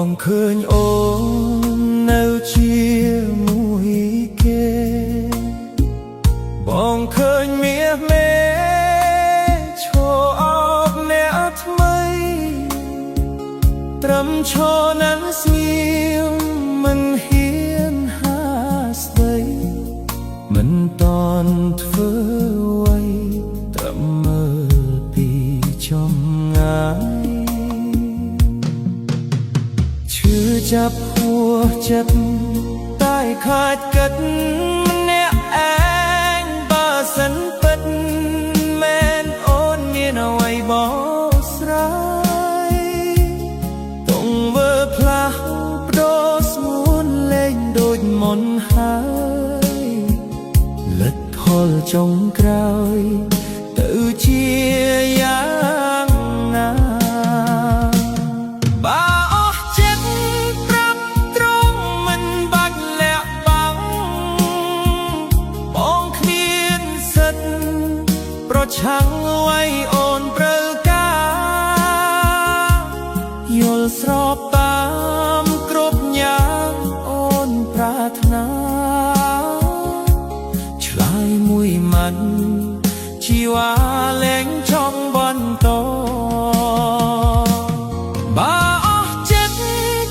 បងឃើញអូននៅជាមួយគេបងឃើញមាសមេឈរអោបអ្នកថ្មីត្រឹមឈរនឹងស្ងៀមមិនហ៊ានហាស្ដីមិនតន់ធ្វើអ្វីត្រឹមមើលពីចំងាយឈឺចាប់ហួចិត្តតែខ្លាចគិតម្នាក់ឯងបើសិនពិតមែនអូនមានអ្វីបោះស្រាយទង្វើផ្លាស់ប្ដូរស្មួនលេងដូចមុនហើយលទ្ធផលចុងក្រោយទៅជាយ៉ាងណាឆាំងអ្វីអូនត្រូវការយល់ស្របតាមគ្រប់យ៉ាងអូនប្រាថ្នាឆ្លើយមួយម៉ាត់ជីវ៉ាលែងចង់បន្តបើអស់ចិត្ត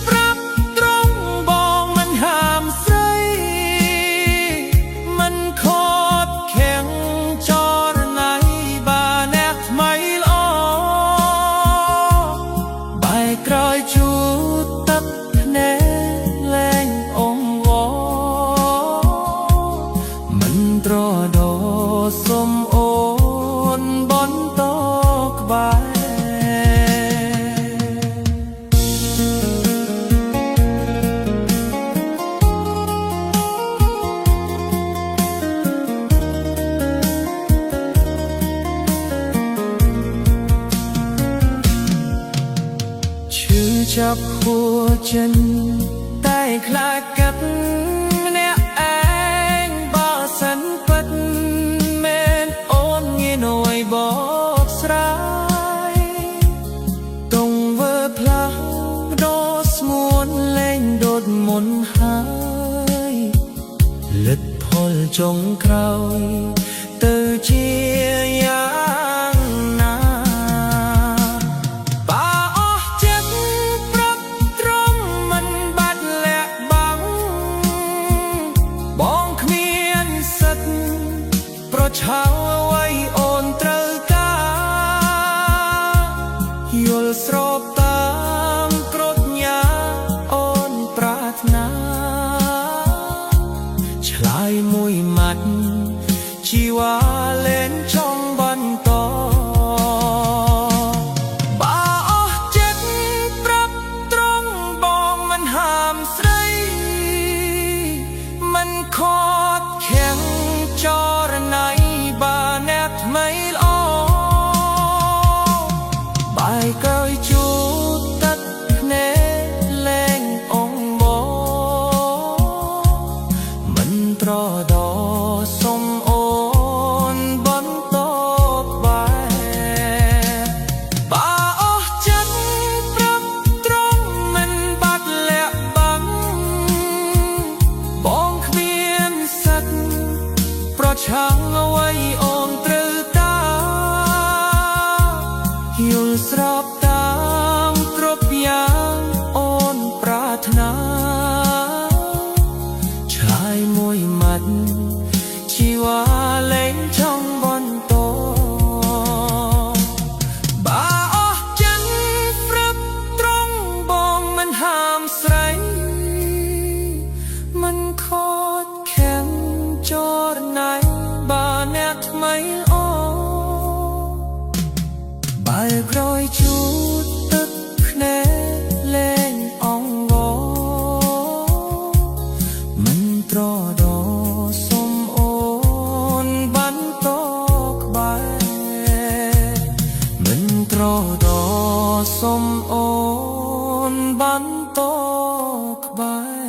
ប្រាប់ត្រង់បងមិនហាមស្រីមិនខកខាំងចរក្រោយជូតទឹកភ្នែកលែងអង្វរមិនត្រដោសុំអូនបន្តក្បែរចាប់ហួចិនតែខ្លាចកាត់ម្នាក់ឯងបើសិនពិតមែនអូនងាយអ្វីបោះស្រាយទង្វើផ្លាស់ប្ដូរស្មួនលែងដូចមុនហើយលទ្ធផលចុងក្រោយទៅជាយ៉ាងណាឆាំងអ្វីអូនត្រូវការយល់ស្របតាមគ្រប់យ៉ាងអូនប្រាថ្នាឆ្លើយមួយម៉ាត់ជីវ៉ាលែងចង់បន្តបើអស់ចិត្តប្រាប់ត្រង់បងមិនហាមស្រីមិនខកខាំងចរណៃថ្មីល្អបាយក្រោយជូតទឹកភ្នែកលែងអង្វរមិនត្រដោសុំអូនបន្តក្បែរបើអស់ចិត្តប្រាប់ត្រង់មិនបាត់លាក់បាំងបងគ្មានសិទ្ធិប្រឆាំងអ្វីអូនយល់ស្របតាមគ្រប់យ៉ាងអូនប្រាថ្នាឆ្លើយមួយម៉ាត់ជីវ៉ាលែងចង់បន្តបើអស់ចិត្តប្រាប់ត្រង់បងមិនហាមស្រីមិនខកខាំងចរណៃបើអ្នកថ្មីល្អបាយក្រោយជូតទឹកភ្នែកលែងអង្វរមិនត្រដោសុំអូនបន្តក្បែរមិនត្រដោសុំអូនបន្តក្បែរ